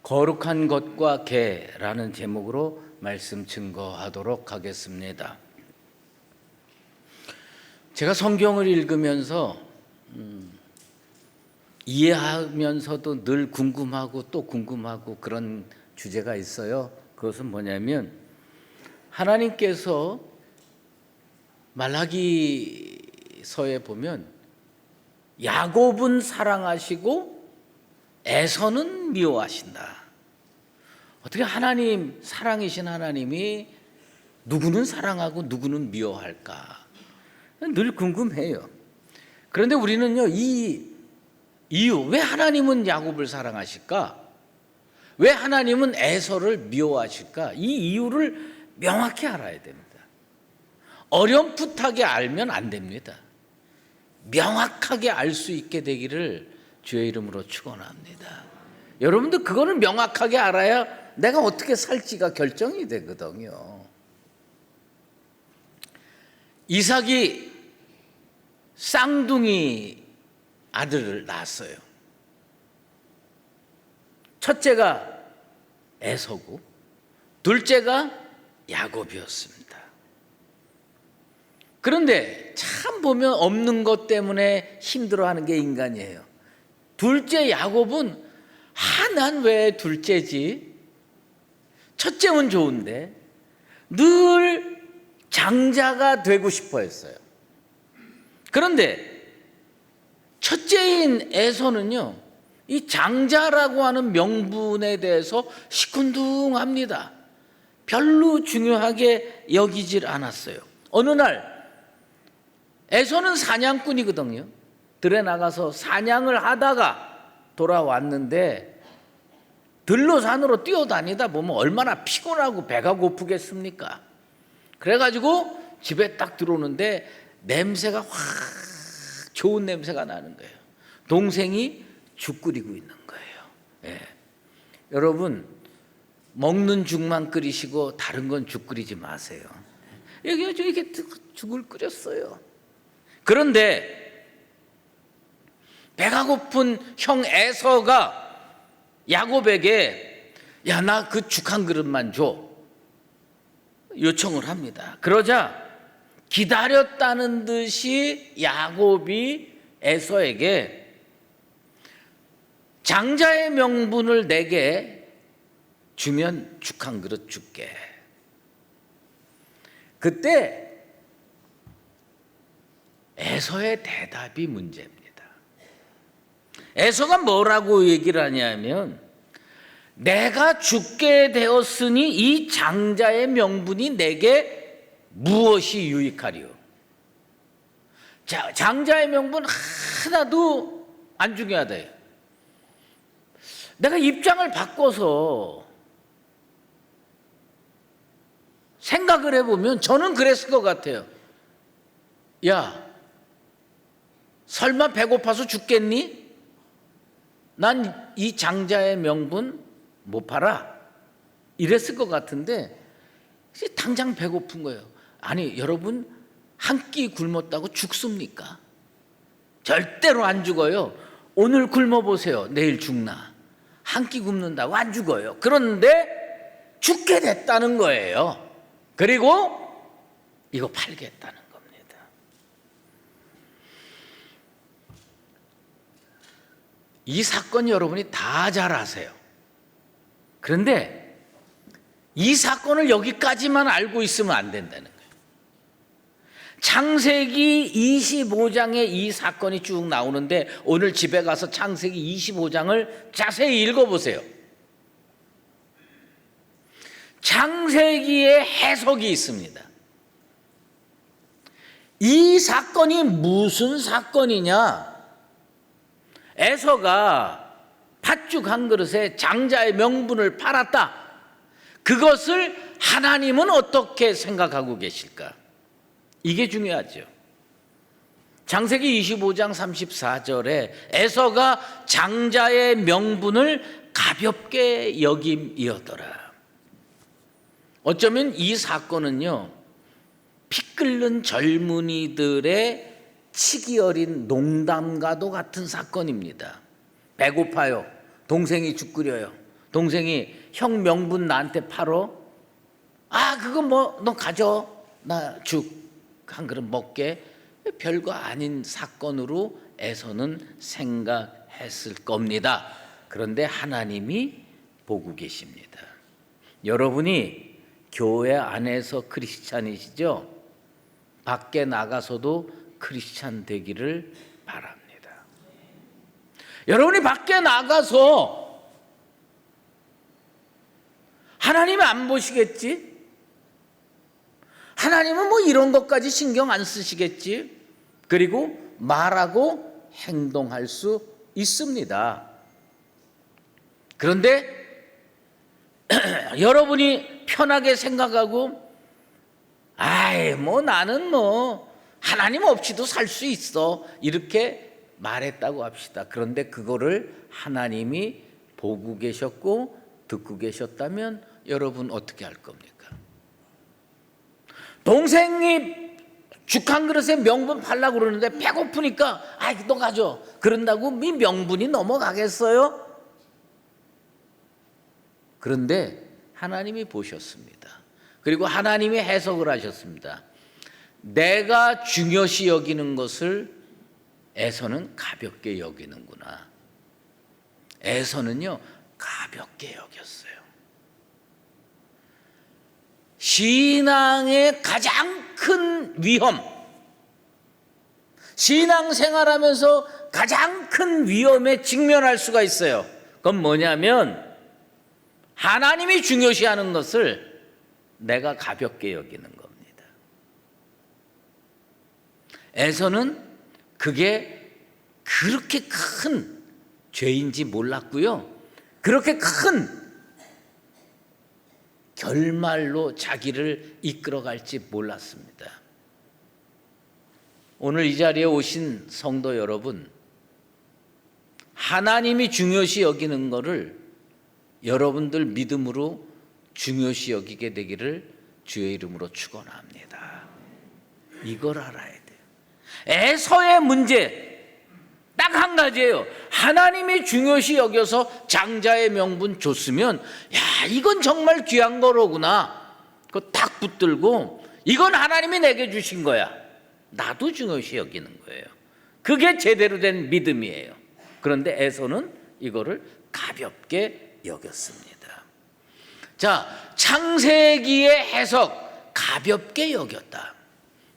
거룩한 것과 개라는 제목으로 말씀 증거하도록 하겠습니다. 제가 성경을 읽으면서 이해하면서도 늘 궁금하고 또 궁금하고 그런 주제가 있어요. 그것은 뭐냐면 하나님께서 말라기서에 보면 야곱은 사랑하시고 에서는 미워하신다. 어떻게 하나님, 사랑이신 하나님이 누구는 사랑하고 누구는 미워할까? 늘 궁금해요. 그런데 우리는요, 이 이유, 왜 하나님은 야곱을 사랑하실까? 왜 하나님은 에서를 미워하실까? 이 이유를 명확히 알아야 됩니다. 어렴풋하게 알면 안 됩니다. 명확하게 알 수 있게 되기를 주의 이름으로 축원합니다. 여러분들 그거를 명확하게 알아야 내가 어떻게 살지가 결정이 되거든요. 이삭이 쌍둥이 아들을 낳았어요. 첫째가 에서고 둘째가 야곱이었습니다. 그런데 참 보면 없는 것 때문에 힘들어하는 게 인간이에요. 둘째 야곱은 난 왜 둘째지? 첫째는 좋은데 늘 장자가 되고 싶어 했어요. 그런데 첫째인 에서는요, 이 장자라고 하는 명분에 대해서 시큰둥합니다. 별로 중요하게 여기질 않았어요. 어느 날 에서는 사냥꾼이거든요. 들에 나가서 사냥을 하다가 돌아왔는데 들로 산으로 뛰어다니다 보면 얼마나 피곤하고 배가 고프겠습니까? 그래가지고 집에 딱 들어오는데 냄새가 확 좋은 냄새가 나는 거예요. 동생이 죽 끓이고 있는 거예요. 예. 여러분, 먹는 죽만 끓이시고 다른 건 죽 끓이지 마세요. 여기 이렇게 죽을 끓였어요. 그런데 배가 고픈 형 에서가 야곱에게 야, 나 그 죽 한 그릇만 줘 요청을 합니다. 그러자 기다렸다는 듯이 야곱이 에서에게 장자의 명분을 내게 주면 죽 한 그릇 줄게. 그때 에서의 대답이 문제입니다. 에서가 뭐라고 얘기를 하냐면 내가 죽게 되었으니 이 장자의 명분이 내게 무엇이 유익하리요? 장자의 명분 하나도 안 중요하다. 내가 입장을 바꿔서 생각을 해보면 저는 그랬을 것 같아요. 야, 설마 배고파서 죽겠니? 난 이 장자의 명분 못 팔아. 이랬을 것 같은데 당장 배고픈 거예요. 아니, 여러분 한 끼 굶었다고 죽습니까? 절대로 안 죽어요. 오늘 굶어보세요. 내일 죽나? 한 끼 굶는다고 안 죽어요. 그런데 죽게 됐다는 거예요. 그리고 이거 팔겠다는 겁니다. 이 사건 여러분이 다 잘 아세요. 그런데 이 사건을 여기까지만 알고 있으면 안 된다는 거예요. 창세기 25장에 이 사건이 쭉 나오는데 오늘 집에 가서 창세기 25장을 자세히 읽어보세요. 창세기에 해석이 있습니다. 이 사건이 무슨 사건이냐? 에서가 팥죽 한 그릇에 장자의 명분을 팔았다. 그것을 하나님은 어떻게 생각하고 계실까? 이게 중요하죠. 창세기 25장 34절에 에서가 장자의 명분을 가볍게 여김이었더라. 어쩌면 이 사건은요, 피 끓는 젊은이들의 치기 어린 농담과도 같은 사건입니다. 배고파요. 동생이 죽 끓여요. 동생이 형 명분 나한테 팔어? 아, 그거 뭐 너 가져. 나 죽 한 그릇 먹게. 별거 아닌 사건으로 에서는 생각했을 겁니다. 그런데 하나님이 보고 계십니다. 여러분이 교회 안에서 크리스찬이시죠? 밖에 나가서도 크리스찬 되기를 바랍니다. 여러분이 밖에 나가서 하나님이 안 보시겠지? 하나님은 뭐 이런 것까지 신경 안 쓰시겠지? 그리고 말하고 행동할 수 있습니다. 그런데 여러분이 편하게 생각하고 아이 뭐 나는 뭐 하나님 없이도 살 수 있어 이렇게 말했다고 합시다. 그런데 그거를 하나님이 보고 계셨고 듣고 계셨다면 여러분 어떻게 할 겁니까? 동생이 죽 한 그릇에 명분 팔라고 그러는데 배고프니까 아이 너 가져 그런다고 네 명분이 넘어가겠어요? 그런데 하나님이 보셨습니다. 그리고 하나님이 해석을 하셨습니다. 내가 중요시 여기는 것을 에서는 가볍게 여기는구나. 에서는요 가볍게 여겼어요. 신앙의 가장 큰 위험, 신앙생활하면서 가장 큰 위험에 직면할 수가 있어요. 그건 뭐냐면 하나님이 중요시하는 것을 내가 가볍게 여기는 겁니다. 에서는 그게 그렇게 큰 죄인지 몰랐고요. 그렇게 큰 결말로 자기를 이끌어갈지 몰랐습니다. 오늘 이 자리에 오신 성도 여러분, 하나님이 중요시 여기는 것을 여러분들 믿음으로 중요시 여기게 되기를 주의 이름으로 축원합니다. 이걸 알아야 돼요. 에서의 문제 딱 한 가지예요. 하나님이 중요시 여겨서 장자의 명분 줬으면 야 이건 정말 귀한 거로구나. 그거 딱 붙들고 이건 하나님이 내게 주신 거야. 나도 중요시 여기는 거예요. 그게 제대로 된 믿음이에요. 그런데 에서는 이거를 가볍게 여겼습니다. 자, 창세기의 해석 가볍게 여겼다.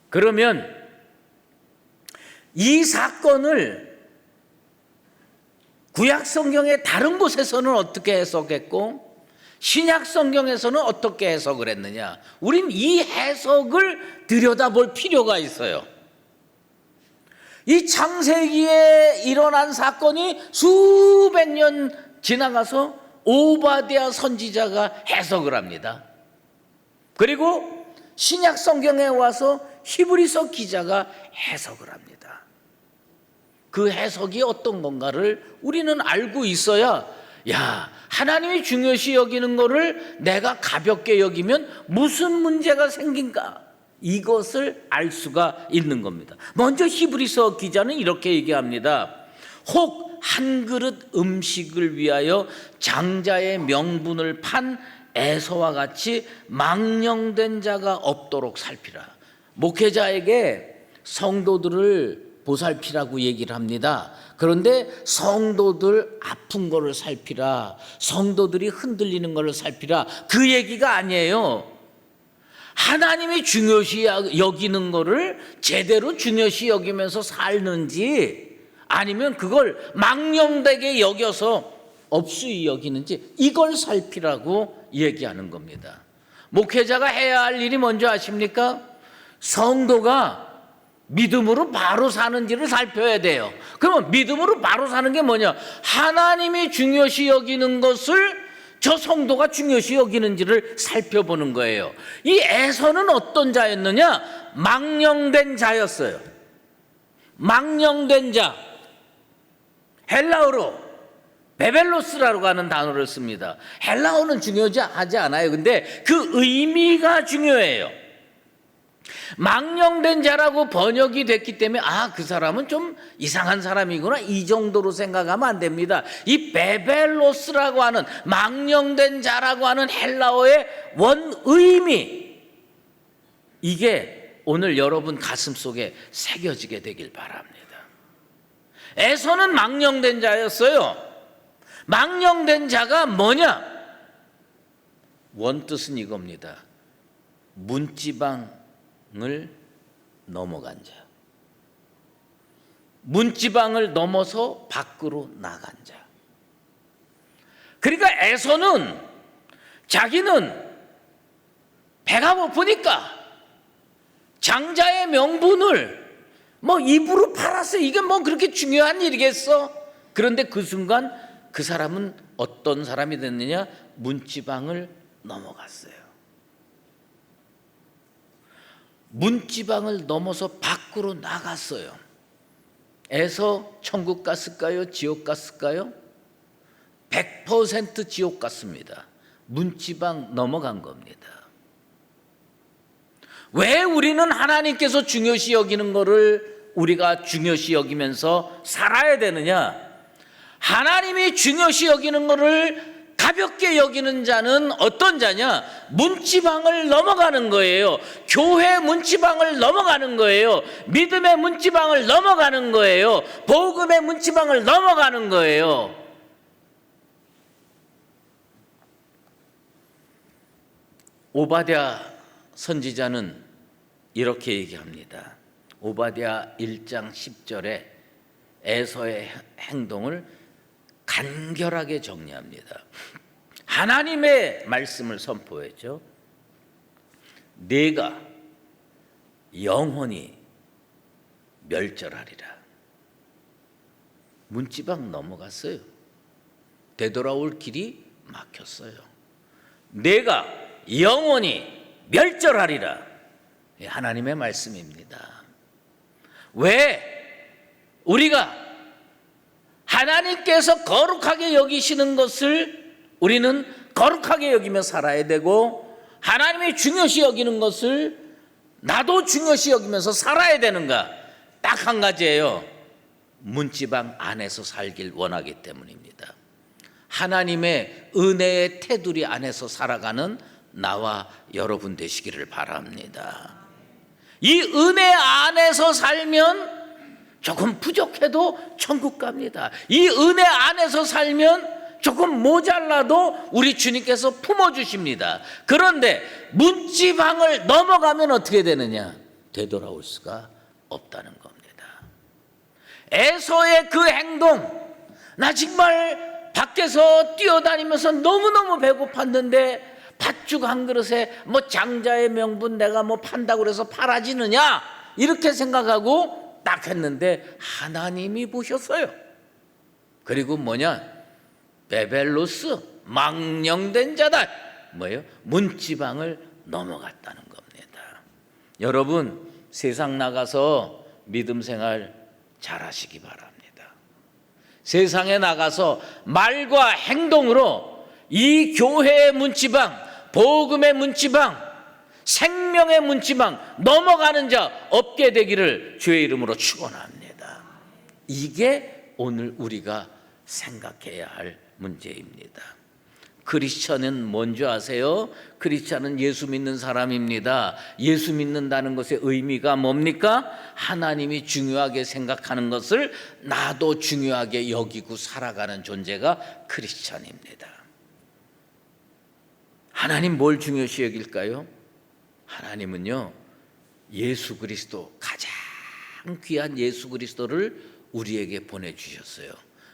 그러면 이 사건을 구약 성경의 다른 곳에서는 어떻게 해석했고 신약 성경에서는 어떻게 해석을 했느냐? 우린 이 해석을 들여다볼 필요가 있어요. 이 창세기에 일어난 사건이 수백 년 지나가서 오바댜 선지자가 해석을 합니다. 그리고 신약 성경에 와서 히브리서 기자가 해석을 합니다. 그 해석이 어떤 건가를 우리는 알고 있어야 야 하나님이 중요시 여기는 거를 내가 가볍게 여기면 무슨 문제가 생긴가 이것을 알 수가 있는 겁니다. 먼저 히브리서 기자는 이렇게 얘기합니다. 혹 한 그릇 음식을 위하여 장자의 명분을 판 에서와 같이 망령된 자가 없도록 살피라. 목회자에게 성도들을 보살피라고 얘기를 합니다. 그런데 성도들 아픈 거를 살피라, 성도들이 흔들리는 거를 살피라, 그 얘기가 아니에요. 하나님이 중요시 여기는 거를 제대로 중요시 여기면서 살는지 아니면 그걸 망령되게 여겨서 없이 여기는지 이걸 살피라고 얘기하는 겁니다. 목회자가 해야 할 일이 뭔지 아십니까? 성도가 믿음으로 바로 사는지를 살펴야 돼요. 그러면 믿음으로 바로 사는 게 뭐냐? 하나님이 중요시 여기는 것을 저 성도가 중요시 여기는지를 살펴보는 거예요. 이 에서는 어떤 자였느냐? 망령된 자였어요. 망령된 자. 헬라어로 베벨로스라고 하는 단어를 씁니다. 헬라어는 중요하지 않아요. 근데 그 의미가 중요해요. 망령된 자라고 번역이 됐기 때문에 그 사람은 좀 이상한 사람이구나, 이 정도로 생각하면 안 됩니다. 이 베벨로스라고 하는 망령된 자라고 하는 헬라어의 원 의미, 이게 오늘 여러분 가슴속에 새겨지게 되길 바랍니다. 에서는 망령된 자였어요. 망령된 자가 뭐냐? 원뜻은 이겁니다. 문지방을 넘어간 자, 문지방을 넘어서 밖으로 나간 자. 그러니까 에서는 자기는 배가 고프니까 장자의 명분을 입으로 팔았어요. 이게 그렇게 중요한 일이겠어? 그런데 그 순간 그 사람은 어떤 사람이 됐느냐? 문지방을 넘어갔어요. 문지방을 넘어서 밖으로 나갔어요. 에서 천국 갔을까요? 지옥 갔을까요? 100% 지옥 갔습니다. 문지방 넘어간 겁니다. 왜 우리는 하나님께서 중요시 여기는 것을 우리가 중요시 여기면서 살아야 되느냐? 하나님이 중요시 여기는 것을 가볍게 여기는 자는 어떤 자냐? 문지방을 넘어가는 거예요. 교회 문지방을 넘어가는 거예요. 믿음의 문지방을 넘어가는 거예요. 복음의 문지방을 넘어가는 거예요. 오바댜 선지자는 이렇게 얘기합니다. 오바댜 1장 10절에 에서의 행동을 간결하게 정리합니다. 하나님의 말씀을 선포했죠. 내가 영원히 멸절하리라. 문지방 넘어갔어요. 되돌아올 길이 막혔어요. 내가 영원히 멸절하리라. 하나님의 말씀입니다. 왜 우리가 하나님께서 거룩하게 여기시는 것을 우리는 거룩하게 여기며 살아야 되고, 하나님이 중요시 여기는 것을 나도 중요시 여기면서 살아야 되는가? 딱 한 가지예요. 문지방 안에서 살길 원하기 때문입니다. 하나님의 은혜의 테두리 안에서 살아가는 나와 여러분 되시기를 바랍니다. 이 은혜 안에서 살면 조금 부족해도 천국 갑니다. 이 은혜 안에서 살면 조금 모자라도 우리 주님께서 품어주십니다. 그런데 문지방을 넘어가면 어떻게 되느냐? 되돌아올 수가 없다는 겁니다. 에서의 그 행동, 나 정말 밖에서 뛰어다니면서 너무너무 배고팠는데 팥죽 한 그릇에 장자의 명분 내가 판다고 그래서 팔아지느냐? 이렇게 생각하고 딱 했는데 하나님이 보셨어요. 그리고 베벨로스, 망령된 자다. 문지방을 넘어갔다는 겁니다. 여러분, 세상 나가서 믿음 생활 잘하시기 바랍니다. 세상에 나가서 말과 행동으로 이 교회의 문지방, 복음의 문지방, 생명의 문지방 넘어가는 자 없게 되기를 주의 이름으로 축원합니다. 이게 오늘 우리가 생각해야 할 문제입니다. 크리스천은 뭔지 아세요? 크리스천은 예수 믿는 사람입니다. 예수 믿는다는 것의 의미가 뭡니까? 하나님이 중요하게 생각하는 것을 나도 중요하게 여기고 살아가는 존재가 크리스천입니다. 하나님 뭘 중요시 여길까요? 하나님은요, 예수 그리스도, 가장 귀한 예수 그리스도를 우리에게 보내주셨어요.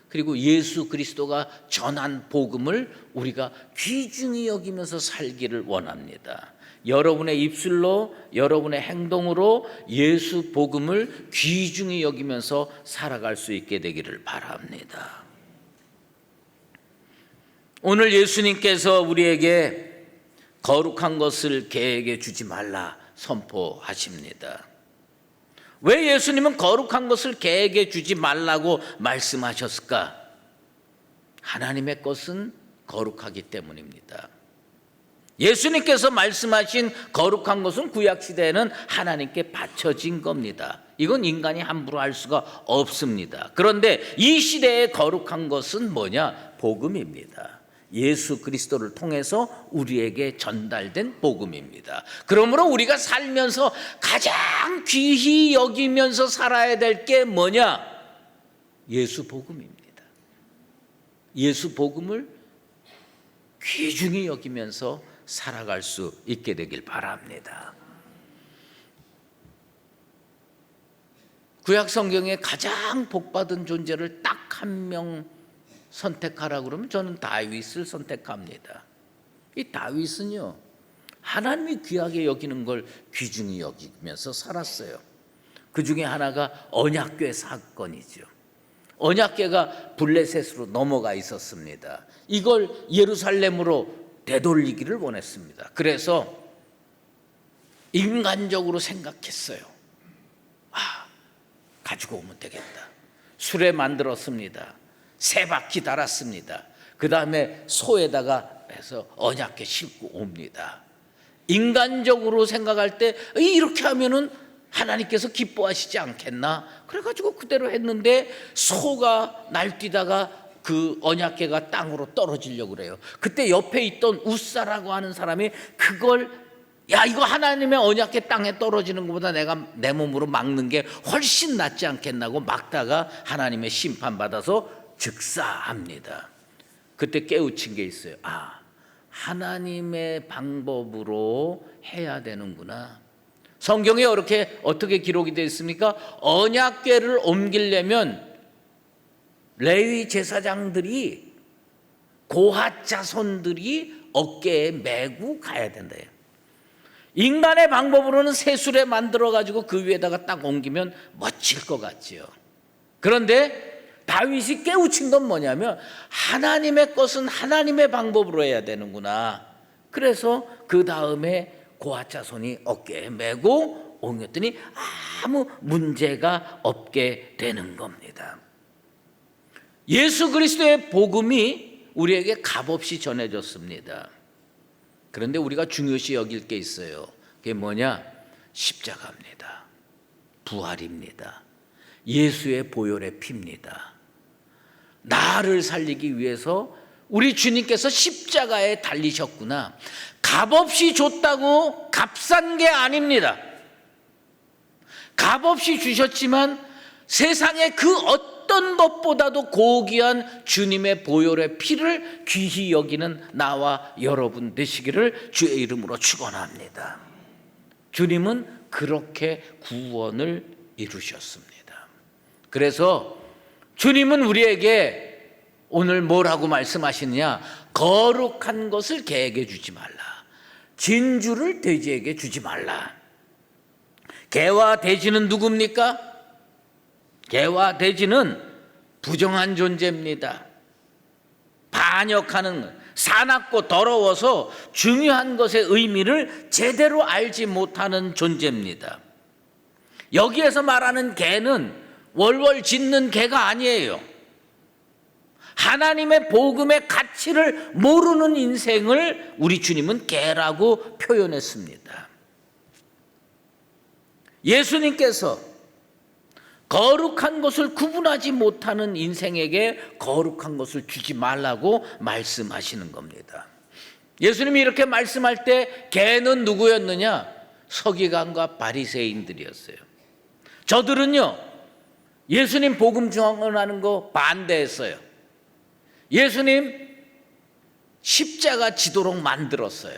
그리고 예수 그리스도가 전한 복음을 우리가 귀중히 여기면서 살기를 원합니다. 여러분의 입술로, 여러분의 행동으로 예수 복음을 귀중히 여기면서 살아갈 수 있게 되기를 바랍니다. 오늘 예수님께서 우리에게 거룩한 것을 계획해 주지 말라 선포하십니다. 왜 예수님은 거룩한 것을 계획해 주지 말라고 말씀하셨을까? 하나님의 것은 거룩하기 때문입니다. 예수님께서 말씀하신 거룩한 것은 구약시대에는 하나님께 바쳐진 겁니다. 이건 인간이 함부로 할 수가 없습니다. 그런데 이 시대의 거룩한 것은 뭐냐? 복음입니다. 예수 그리스도를 통해서 우리에게 전달된 복음입니다. 그러므로 우리가 살면서 가장 귀히 여기면서 살아야 될 게 뭐냐? 예수 복음입니다. 예수 복음을 귀중히 여기면서 살아갈 수 있게 되길 바랍니다. 구약 성경에 가장 복받은 존재를 딱 한 명 선택하라 그러면 저는 다윗을 선택합니다. 이 다윗은요, 하나님이 귀하게 여기는 걸 귀중히 여기면서 살았어요. 그 중에 하나가 언약궤 사건이죠. 언약궤가 블레셋으로 넘어가 있었습니다. 이걸 예루살렘으로 되돌리기를 원했습니다. 그래서 인간적으로 생각했어요. 가지고 오면 되겠다. 수레 만들었습니다. 3바퀴 달았습니다. 그 다음에 소에다가 해서 언약궤 싣고 옵니다. 인간적으로 생각할 때 이렇게 하면은 하나님께서 기뻐하시지 않겠나? 그래가지고 그대로 했는데 소가 날뛰다가 그 언약궤가 땅으로 떨어지려고 그래요. 그때 옆에 있던 우사라고 하는 사람이 그걸 야, 이거 하나님의 언약궤 땅에 떨어지는 것보다 내가 내 몸으로 막는 게 훨씬 낫지 않겠나고 막다가 하나님의 심판받아서 즉사합니다. 그때 깨우친 게 있어요. 하나님의 방법으로 해야 되는구나. 성경에 이렇게 어떻게 기록이 되어 있습니까? 언약궤를 옮기려면 레위 제사장들이 고핫 자손들이 어깨에 메고 가야 된대요. 인간의 방법으로는 새수레 만들어 가지고 그 위에다가 딱 옮기면 멋질 것 같지요. 그런데 다윗이 깨우친 건 뭐냐면 하나님의 것은 하나님의 방법으로 해야 되는구나. 그래서 그 다음에 고핫 자손이 어깨에 메고 옮겼더니 아무 문제가 없게 되는 겁니다. 예수 그리스도의 복음이 우리에게 값없이 전해졌습니다. 그런데 우리가 중요시 여길 게 있어요. 그게 뭐냐? 십자가입니다. 부활입니다. 예수의 보혈의 피입니다. 나를 살리기 위해서 우리 주님께서 십자가에 달리셨구나. 값없이 줬다고 값싼 게 아닙니다. 값없이 주셨지만 세상의 그 어떤 것보다도 고귀한 주님의 보혈의 피를 귀히 여기는 나와 여러분 되시기를 주의 이름으로 축원합니다. 주님은 그렇게 구원을 이루셨습니다. 그래서 주님은 우리에게 오늘 뭐라고 말씀하시느냐? 거룩한 것을 개에게 주지 말라. 진주를 돼지에게 주지 말라. 개와 돼지는 누굽니까? 개와 돼지는 부정한 존재입니다. 반역하는, 사납고 더러워서 중요한 것의 의미를 제대로 알지 못하는 존재입니다. 여기에서 말하는 개는 월월 짖는 개가 아니에요. 하나님의 복음의 가치를 모르는 인생을 우리 주님은 개라고 표현했습니다. 예수님께서 거룩한 것을 구분하지 못하는 인생에게 거룩한 것을 주지 말라고 말씀하시는 겁니다. 예수님이 이렇게 말씀할 때 개는 누구였느냐? 서기관과 바리새인들이었어요. 저들은요, 예수님 복음 증언하는 거 반대했어요. 예수님 십자가 지도록 만들었어요.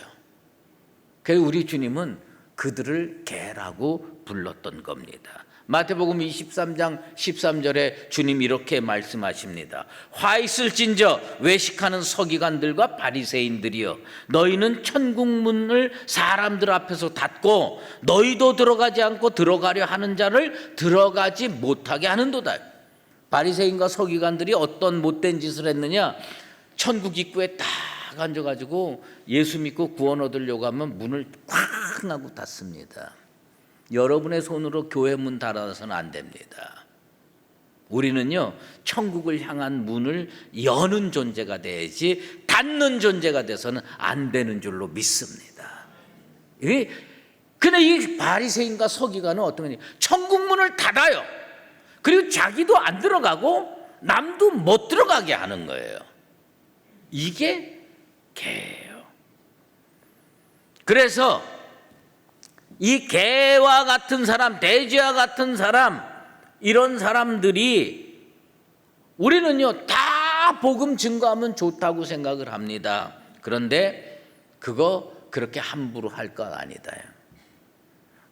그래서 우리 주님은 그들을 개라고 불렀던 겁니다. 마태복음 23장 13절에 주님이 이렇게 말씀하십니다. 화 있을진저 외식하는 서기관들과 바리새인들이여, 너희는 천국 문을 사람들 앞에서 닫고 너희도 들어가지 않고 들어가려 하는 자를 들어가지 못하게 하는도다. 바리새인과 서기관들이 어떤 못된 짓을 했느냐? 천국 입구에 딱 앉아가지고 예수 믿고 구원 얻으려고 하면 문을 꽉 하고 닫습니다. 여러분의 손으로 교회 문 닫아서는 안 됩니다. 우리는요, 천국을 향한 문을 여는 존재가 돼야지 닫는 존재가 돼서는 안 되는 줄로 믿습니다. 근데 이 바리새인과 서기관은 어떤 거냐? 천국 문을 닫아요. 그리고 자기도 안 들어가고 남도 못 들어가게 하는 거예요. 이게 개예요. 그래서 이 개와 같은 사람, 돼지와 같은 사람, 이런 사람들이 우리는요 다 복음 증거하면 좋다고 생각을 합니다. 그런데 그거 그렇게 함부로 할 것 아니다.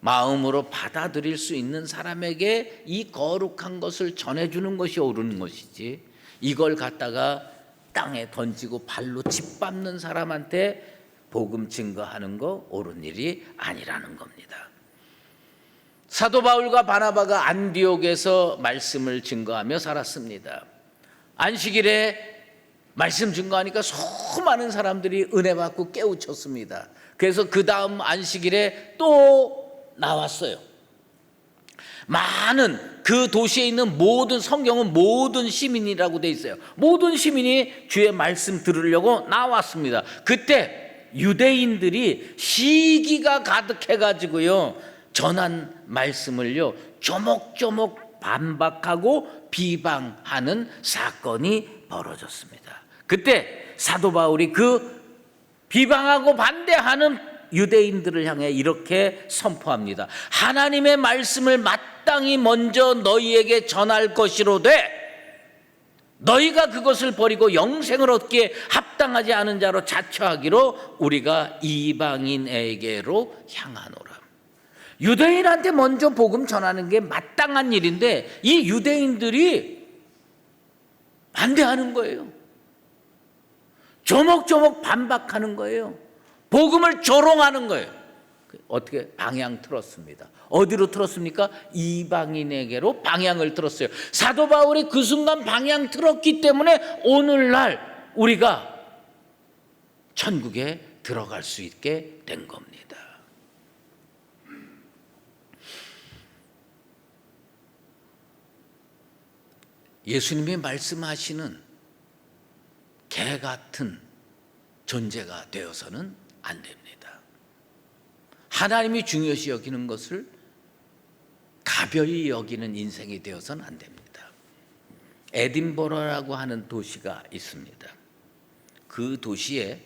마음으로 받아들일 수 있는 사람에게 이 거룩한 것을 전해주는 것이 옳은 것이지, 이걸 갖다가 땅에 던지고 발로 짓밟는 사람한테 복음 증거하는 거 옳은 일이 아니라는 겁니다. 사도 바울과 바나바가 안디옥에서 말씀을 증거하며 살았습니다. 안식일에 말씀 증거하니까 수많은 사람들이 은혜 받고 깨우쳤습니다. 그래서 그 다음 안식일에 또 나왔어요. 많은 그 도시에 있는 모든, 성경은 모든 시민이라고 돼 있어요. 모든 시민이 주의 말씀 들으려고 나왔습니다. 그때 유대인들이 시기가 가득해가지고요 전한 말씀을요 조목조목 반박하고 비방하는 사건이 벌어졌습니다. 그때 사도 바울이 그 비방하고 반대하는 유대인들을 향해 이렇게 선포합니다. 하나님의 말씀을 마땅히 먼저 너희에게 전할 것이로되 너희가 그것을 버리고 영생을 얻기에 합당하지 않은 자로 자처하기로 우리가 이방인에게로 향하노라. 유대인한테 먼저 복음 전하는 게 마땅한 일인데 이 유대인들이 반대하는 거예요. 조목조목 반박하는 거예요. 복음을 조롱하는 거예요. 어떻게 방향 틀었습니다. 어디로 틀었습니까? 이방인에게로 방향을 틀었어요. 사도 바울이 그 순간 방향 틀었기 때문에 오늘날 우리가 천국에 들어갈 수 있게 된 겁니다. 예수님이 말씀하시는 개 같은 존재가 되어서는 안 됩니다. 하나님이 중요시 여기는 것을 가벼이 여기는 인생이 되어서는 안 됩니다. 에딘버러라고 하는 도시가 있습니다. 그 도시에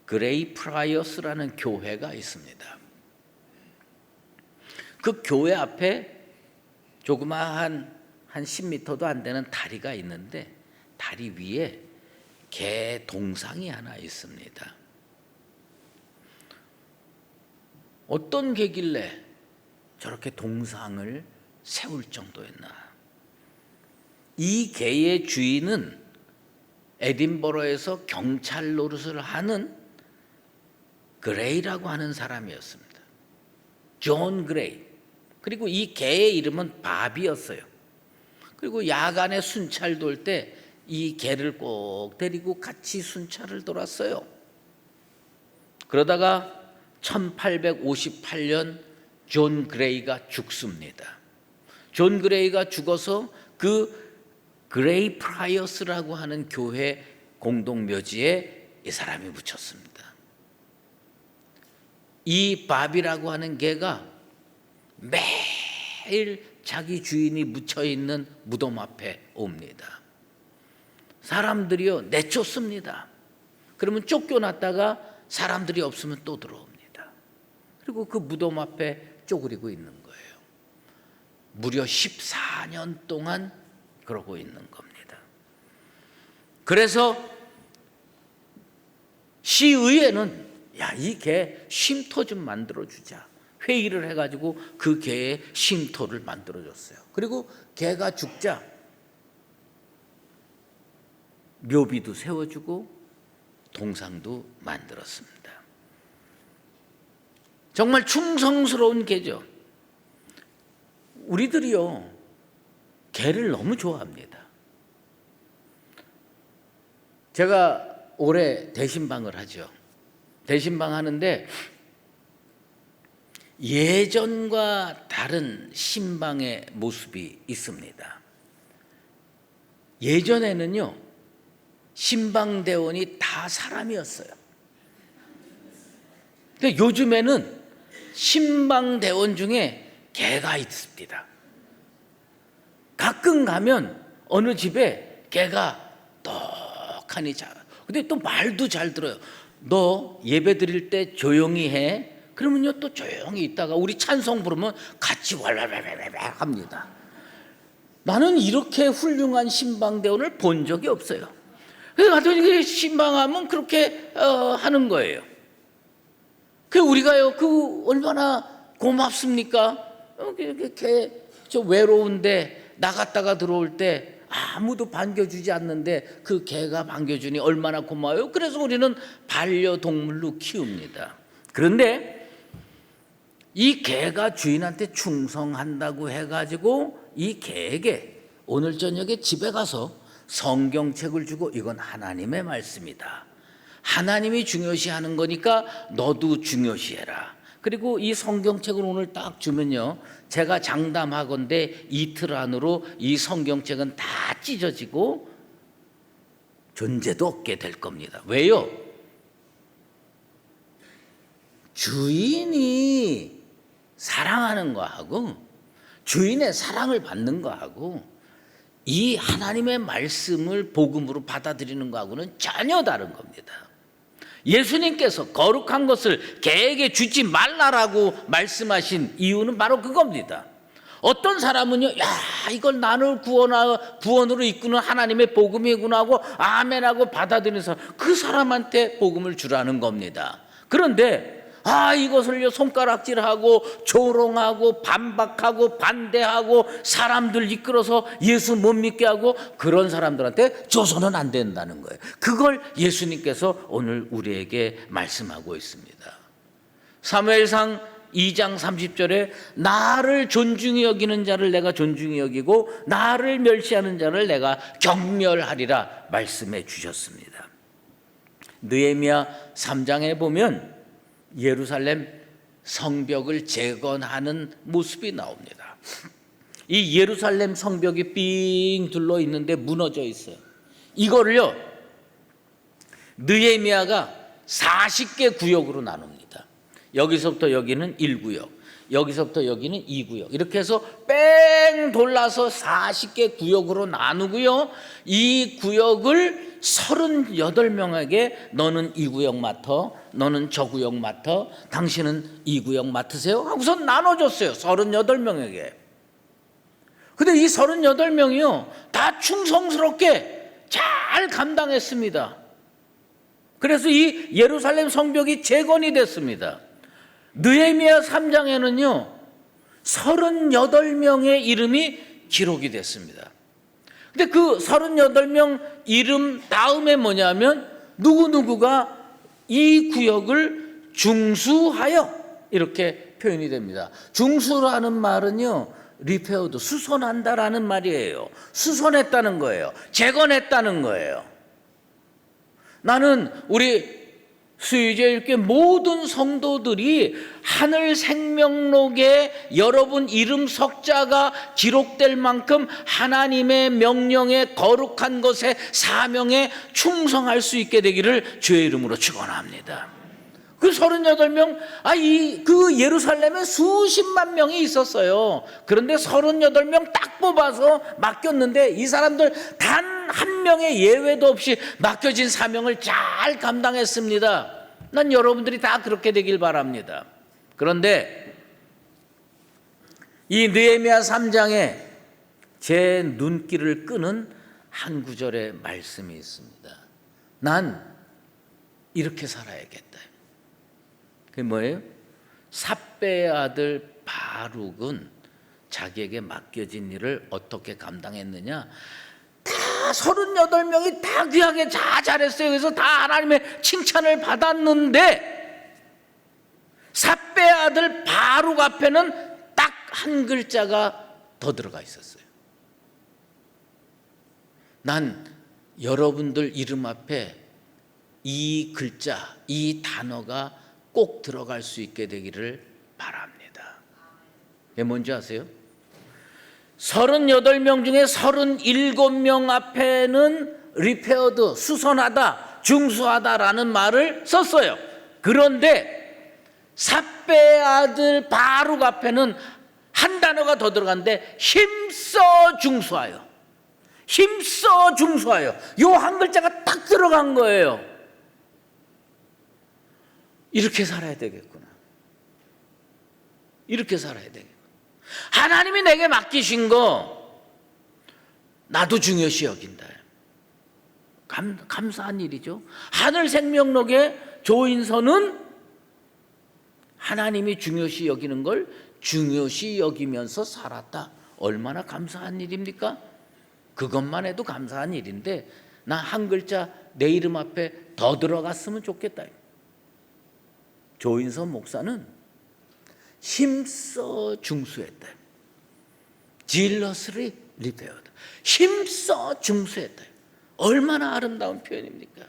그레이 프라이어스라는 교회가 있습니다. 그 교회 앞에 조그마한 한 10m도 안 되는 다리가 있는데 다리 위에 개 동상이 하나 있습니다. 어떤 개길래 저렇게 동상을 세울 정도였나? 이 개의 주인은 에딘버러에서 경찰 노릇을 하는 그레이라고 하는 사람이었습니다. 존 그레이. 그리고 이 개의 이름은 바비였어요. 그리고 야간에 순찰 돌 때 이 개를 꼭 데리고 같이 순찰을 돌았어요. 그러다가 1858년 존 그레이가 죽습니다. 존 그레이가 죽어서 그 그레이 프라이어스라고 하는 교회 공동묘지에 이 사람이 묻혔습니다. 이 바비라고 하는 개가 매일 자기 주인이 묻혀있는 무덤 앞에 옵니다. 사람들이요 내쫓습니다. 그러면 쫓겨났다가 사람들이 없으면 또 들어옵니다. 그리고 그 무덤 앞에 쪼그리고 있는 거예요. 무려 14년 동안 그러고 있는 겁니다. 그래서 시의회는 이 개 쉼터 좀 만들어주자 회의를 해가지고 그 개의 쉼터를 만들어줬어요. 그리고 개가 죽자 묘비도 세워주고 동상도 만들었습니다. 정말 충성스러운 개죠. 우리들이요 개를 너무 좋아합니다. 제가 올해 대신방을 하죠. 대신방 하는데 예전과 다른 신방의 모습이 있습니다. 예전에는요 신방대원이 다 사람이었어요. 근데 요즘에는 신방대원 중에 개가 있습니다. 가끔 가면 어느 집에 개가 떡하니 자라. 근데 또 말도 잘 들어요. 너 예배 드릴 때 조용히 해. 그러면요 또 조용히 있다가 우리 찬송 부르면 같이 왈왈왈왈 합니다. 나는 이렇게 훌륭한 신방대원을 본 적이 없어요. 그래서 가더니 신방하면 그렇게 하는 거예요. 그 우리가요 그 얼마나 고맙습니까? 저 외로운데 나갔다가 들어올 때 아무도 반겨주지 않는데 그 개가 반겨주니 얼마나 고마워요. 그래서 우리는 반려동물로 키웁니다. 그런데 이 개가 주인한테 충성한다고 해가지고 이 개에게 오늘 저녁에 집에 가서 성경책을 주고 이건 하나님의 말씀이다. 하나님이 중요시하는 거니까 너도 중요시해라. 그리고 이 성경책을 오늘 딱 주면요 제가 장담하건대 이틀 안으로 이 성경책은 다 찢어지고 존재도 없게 될 겁니다. 왜요? 주인이 사랑하는 거하고 주인의 사랑을 받는 거하고 이 하나님의 말씀을 복음으로 받아들이는 거하고는 전혀 다른 겁니다. 예수님께서 거룩한 것을 개에게 주지 말라라고 말씀하신 이유는 바로 그겁니다. 어떤 사람은요, 야 이걸 나를 구원으로 이끄는 하나님의 복음이구나 하고 아멘하고 받아들이는 사람, 그 사람한테 복음을 주라는 겁니다. 그런데 이것을요 손가락질하고 조롱하고 반박하고 반대하고 사람들 이끌어서 예수 못 믿게 하고 그런 사람들한테 줘서는 안 된다는 거예요. 그걸 예수님께서 오늘 우리에게 말씀하고 있습니다. 사무엘상 2장 30절에 나를 존중히 여기는 자를 내가 존중히 여기고 나를 멸시하는 자를 내가 경멸하리라 말씀해 주셨습니다. 느헤미야 3장에 보면 예루살렘 성벽을 재건하는 모습이 나옵니다. 이 예루살렘 성벽이 삥 둘러 있는데 무너져 있어요. 이거를요 느헤미야가 40개 구역으로 나눕니다. 여기서부터 여기는 1구역, 여기서부터 여기는 2구역 이렇게 해서 뺑 돌라서 40개 구역으로 나누고요 이 구역을 38명에게 너는 이 구역 맡아, 너는 저 구역 맡아, 당신은 이 구역 맡으세요 하고서 나눠줬어요. 38명에게. 근데 이 38명이요 다 충성스럽게 잘 감당했습니다. 그래서 이 예루살렘 성벽이 재건이 됐습니다. 느헤미야 3장에는요 38명의 이름이 기록이 됐습니다. 근데 그 38명 이름 다음에 뭐냐면 누구누구가 이 구역을 중수하여 이렇게 표현이 됩니다. 중수라는 말은요 리페어도 수선한다라는 말이에요. 수선했다는 거예요. 재건했다는 거예요. 나는 우리 수유제일교회 모든 성도들이 하늘 생명록에 여러분 이름 석자가 기록될 만큼 하나님의 명령에 거룩한 것에 사명에 충성할 수 있게 되기를 주의 이름으로 축원합니다. 그 38명, 그 예루살렘에 수십만 명이 있었어요. 그런데 38명 딱 뽑아서 맡겼는데 이 사람들 단 한 명의 예외도 없이 맡겨진 사명을 잘 감당했습니다. 난 여러분들이 다 그렇게 되길 바랍니다. 그런데 이 느헤미야 3장에 제 눈길을 끄는 한 구절의 말씀이 있습니다. 난 이렇게 살아야겠다. 그게 뭐예요? 삽배의 아들 바룩은 자기에게 맡겨진 일을 어떻게 감당했느냐? 다 38명이 다 귀하게 다 잘했어요. 그래서 다 하나님의 칭찬을 받았는데 삽배의 아들 바룩 앞에는 딱 한 글자가 더 들어가 있었어요. 난 여러분들 이름 앞에 이 글자, 이 단어가 꼭 들어갈 수 있게 되기를 바랍니다. 이게 뭔지 아세요? 38명 중에 37명 앞에는 repaired, 수선하다, 중수하다라는 말을 썼어요. 그런데 삽배의 아들 바룩 앞에는 한 단어가 더 들어갔는데 힘써 중수하여. 힘써 중수하여. 요 한 글자가 딱 들어간 거예요. 이렇게 살아야 되겠구나. 이렇게 살아야 되겠구나. 하나님이 내게 맡기신 거 나도 중요시 여긴다. 감사한 일이죠. 하늘생명록의 조인선은 하나님이 중요시 여기는 걸 중요시 여기면서 살았다. 얼마나 감사한 일입니까? 그것만 해도 감사한 일인데 나 한 글자 내 이름 앞에 더 들어갔으면 좋겠다. 조인선 목사는 힘써 중수했다. Zealously repaired. 힘써 중수했다. 얼마나 아름다운 표현입니까?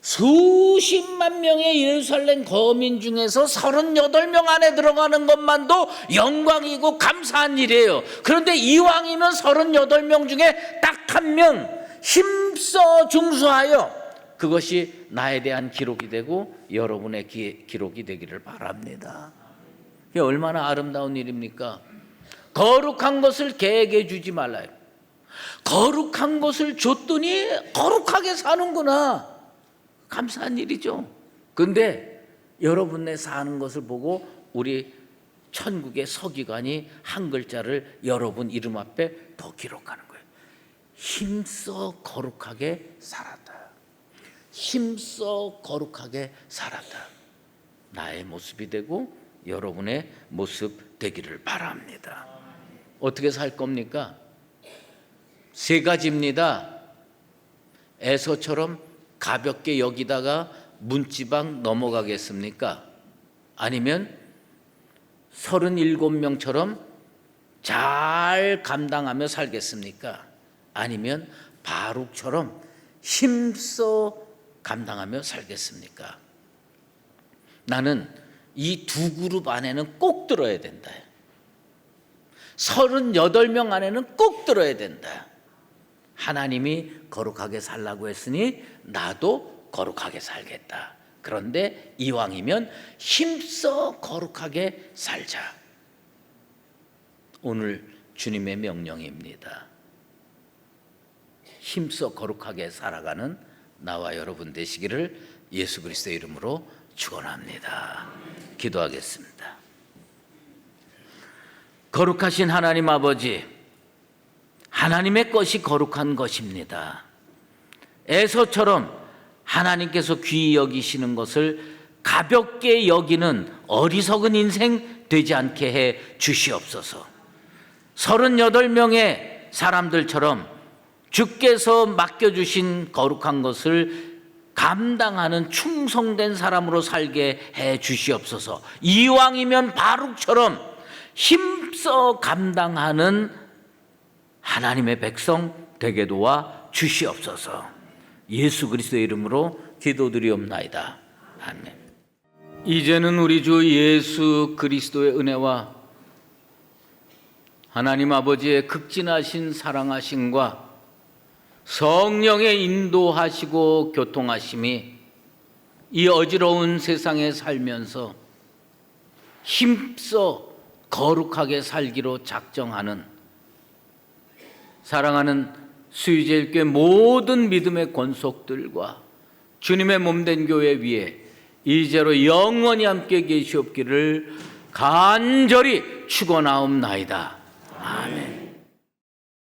수십만 명의 예루살렘 거민 중에서 38명 안에 들어가는 것만도 영광이고 감사한 일이에요. 그런데 이왕이면 38명 중에 딱 한 명 힘써 중수하여 그것이 나에 대한 기록이 되고 여러분의 기록이 되기를 바랍니다. 이게 얼마나 아름다운 일입니까? 거룩한 것을 개에게 주지 말라요. 거룩한 것을 줬더니 거룩하게 사는구나. 감사한 일이죠. 근데 여러분의 사는 것을 보고 우리 천국의 서기관이 한 글자를 여러분 이름 앞에 더 기록하는 거예요. 힘써 거룩하게 살았다. 힘써 거룩하게 살았다. 나의 모습이 되고 여러분의 모습 되기를 바랍니다. 어떻게 살 겁니까? 세 가지입니다. 에서처럼 가볍게 여기다가 문지방 넘어가겠습니까? 아니면 37명처럼 잘 감당하며 살겠습니까? 아니면 바룩처럼 힘써 감당하며 살겠습니까? 나는 이 두 그룹 안에는 꼭 들어야 된다. 38명 안에는 꼭 들어야 된다. 하나님이 거룩하게 살라고 했으니 나도 거룩하게 살겠다. 그런데 이왕이면 힘써 거룩하게 살자. 오늘 주님의 명령입니다. 힘써 거룩하게 살아가는 나와 여러분 되시기를 예수 그리스도의 이름으로 축원합니다. 기도하겠습니다. 거룩하신 하나님 아버지, 하나님의 것이 거룩한 것입니다. 에서처럼 하나님께서 귀히 여기시는 것을 가볍게 여기는 어리석은 인생 되지 않게 해 주시옵소서. 38명의 사람들처럼 주께서 맡겨주신 거룩한 것을 감당하는 충성된 사람으로 살게 해 주시옵소서. 이왕이면 바룩처럼 힘써 감당하는 하나님의 백성 되게 도와 주시옵소서. 예수 그리스도의 이름으로 기도드리옵나이다. 아멘. 이제는 우리 주 예수 그리스도의 은혜와 하나님 아버지의 극진하신 사랑하심과 성령의 인도하시고 교통하심이 이 어지러운 세상에 살면서 힘써 거룩하게 살기로 작정하는 사랑하는 수유제일교회 모든 믿음의 권속들과 주님의 몸된 교회 위에 이제로 영원히 함께 계시옵기를 간절히 축원하옵나이다. 아멘.